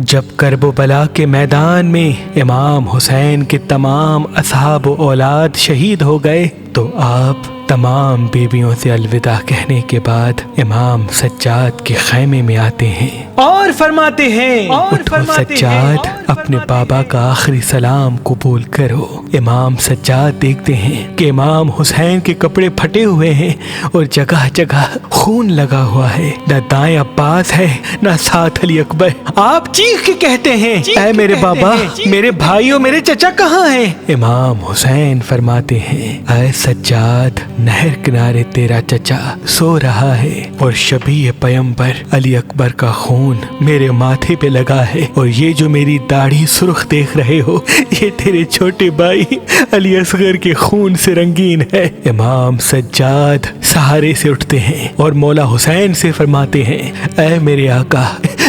جب کرب و بلا کے میدان میں امام حسین کے تمام اصحاب و اولاد شہید ہو گئے تو آپ تمام بیویوں سے الوداع کہنے کے بعد امام سجاد کے خیمے میں آتے ہیں اور فرماتے ہیں اٹھو سجاد، اپنے بابا کا آخری سلام قبول کرو۔ امام سجاد دیکھتے ہیں کہ امام حسین کے کپڑے پھٹے ہوئے ہیں اور جگہ جگہ خون لگا ہوا ہے، نہ دائیں عباس ہے نہ ساتھ علی اکبر۔ آپ چیخ کے کہتے ہیں اے میرے بابا، میرے بھائی اور میرے چچا کہاں ہیں؟ امام حسین فرماتے ہیں اے سجاد، نہر کنارے تیرا چچا سو رہا ہے اور شبیہ پیمبر علی اکبر کا خون میرے ماتھے پہ لگا ہے، اور یہ جو میری داڑھی سرخ دیکھ رہے ہو یہ تیرے چھوٹے بھائی علی اصغر کے خون سے رنگین ہے۔ امام سجاد سہارے سے اٹھتے ہیں اور مولا حسین سے فرماتے ہیں اے میرے آقا،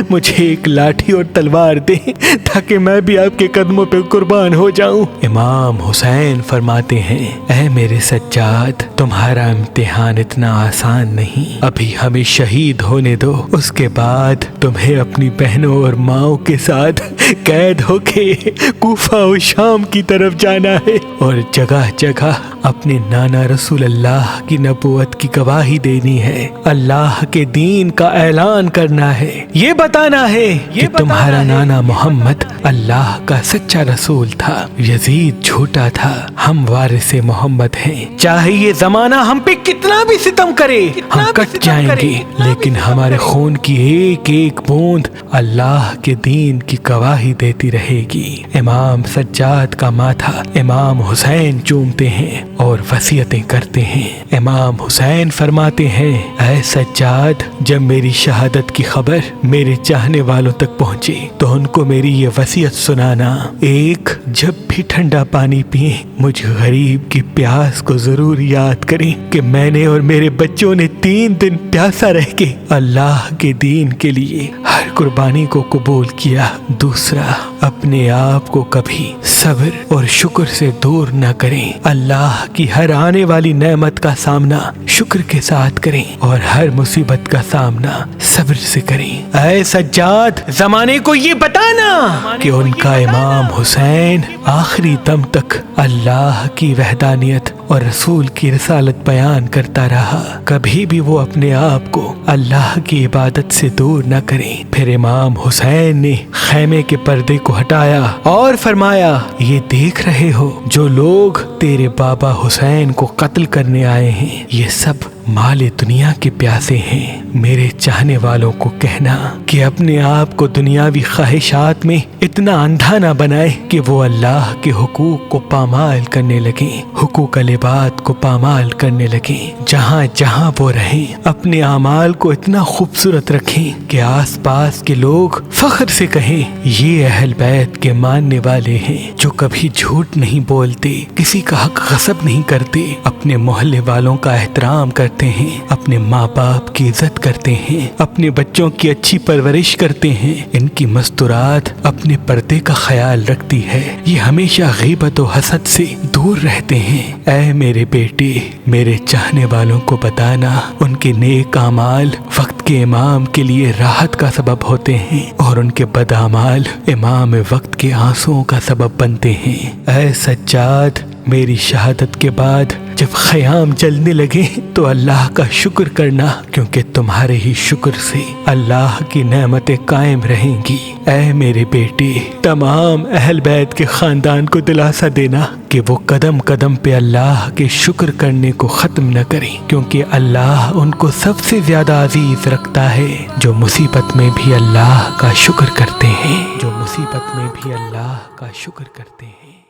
مجھے ایک لاٹھی اور تلوار دیں تاکہ میں بھی آپ کے قدموں پہ قربان ہو جاؤں۔ امام حسین فرماتے ہیں اے میرے سجاد، تمہارا امتحان اتنا آسان نہیں، ابھی ہمیں شہید ہونے دو، اس کے بعد تمہیں اپنی بہنوں اور ماؤں کے ساتھ قید ہو کے کوفہ و شام کی طرف جانا ہے اور جگہ جگہ اپنے نانا رسول اللہ کی نبوت کی گواہی دینی ہے، اللہ کے دین کا اعلان کرنا ہے، یہ بتانا ہے کہ تمہارا نانا محمد اللہ کا سچا رسول تھا، یزید جھوٹا تھا، ہم وارث محمد ہیں، چاہے یہ زمانہ ہم پہ کتنا بھی ستم کرے ہم کٹ جائیں گے، لیکن ہمارے خون کی ایک ایک بوند اللہ کے دین کی گواہی دیتی رہے گی۔ امام سجاد کا ماتھا امام حسین چومتے ہیں اور وصیتیں کرتے ہیں۔ امام حسین فرماتے ہیں اے سجاد، جب میری شہادت کی خبر میرے چاہنے والوں تک پہنچے تو ان کو میری یہ وصیت سنانا، ایک، جب بھی ٹھنڈا پانی پئیں مجھ غریب کی پیاس کو ضرور یاد کریں کہ میں نے اور میرے بچوں نے 3 دن پیاسا رہ کے اللہ کے دین کے لیے ہر قربانی کو قبول کیا۔ دوسرا، اپنے آپ کو کبھی صبر اور شکر سے دور نہ کریں، اللہ کی ہر آنے والی نعمت کا سامنا شکر کے ساتھ کریں اور ہر مصیبت کا سامنا صبر سے کریں۔ اے سجاد، زمانے کو یہ بتانا کہ ان کا امام حسین آخری دم تک اللہ کی وحدانیت اور رسول کی رسالت بیان کرتا رہا، کبھی بھی وہ اپنے آپ کو اللہ کی عبادت سے دور نہ کریں۔ پھر امام حسین نے خیمے کے پردے کو ہٹایا اور فرمایا یہ دیکھ رہے ہو جو لوگ تیرے بابا حسین کو قتل کرنے آئے ہیں یہ سب مال دنیا کے پیاسے ہیں، میرے چاہنے والوں کو کہنا کہ اپنے آپ کو دنیاوی خواہشات میں اتنا اندھا نہ بنائے کہ وہ اللہ کے حقوق کو پامال کرنے لگیں، حقوق العباد کو پامال کرنے لگیں۔ جہاں جہاں وہ رہیں اپنے اعمال کو اتنا خوبصورت رکھیں کہ آس پاس کے لوگ فخر سے کہیں یہ اہل بیت کے ماننے والے ہیں جو کبھی جھوٹ نہیں بولتے، کسی کا حق غصب نہیں کرتے، اپنے محلے والوں کا احترام کرتے ہیں، اپنے ماں باپ کی عزت کرتے ہیں، اپنے بچوں کی اچھی پرورش کرتے ہیں، ان کی مستورات اپنے پردے کا خیال رکھتی ہے، یہ ہمیشہ غیبت و حسد سے دور رہتے ہیں۔ اے میرے بیٹے، میرے چاہنے والوں کو بتانا ان کے نیک اعمال وقت کے امام کے لیے راحت کا سبب ہوتے ہیں اور ان کے بد اعمال امام وقت کے آنسوؤں کا سبب بنتے ہیں۔ اے سجاد، میری شہادت کے بعد جب خیام جلنے لگے تو اللہ کا شکر کرنا، کیونکہ تمہارے ہی شکر سے اللہ کی نعمتیں قائم رہیں گی۔ اے میرے بیٹے، تمام اہل بیت کے خاندان کو دلاسا دینا کہ وہ قدم قدم پہ اللہ کے شکر کرنے کو ختم نہ کریں، کیونکہ اللہ ان کو سب سے زیادہ عزیز رکھتا ہے جو مصیبت میں بھی اللہ کا شکر کرتے ہیں، جو مصیبت میں بھی اللہ کا شکر کرتے ہیں۔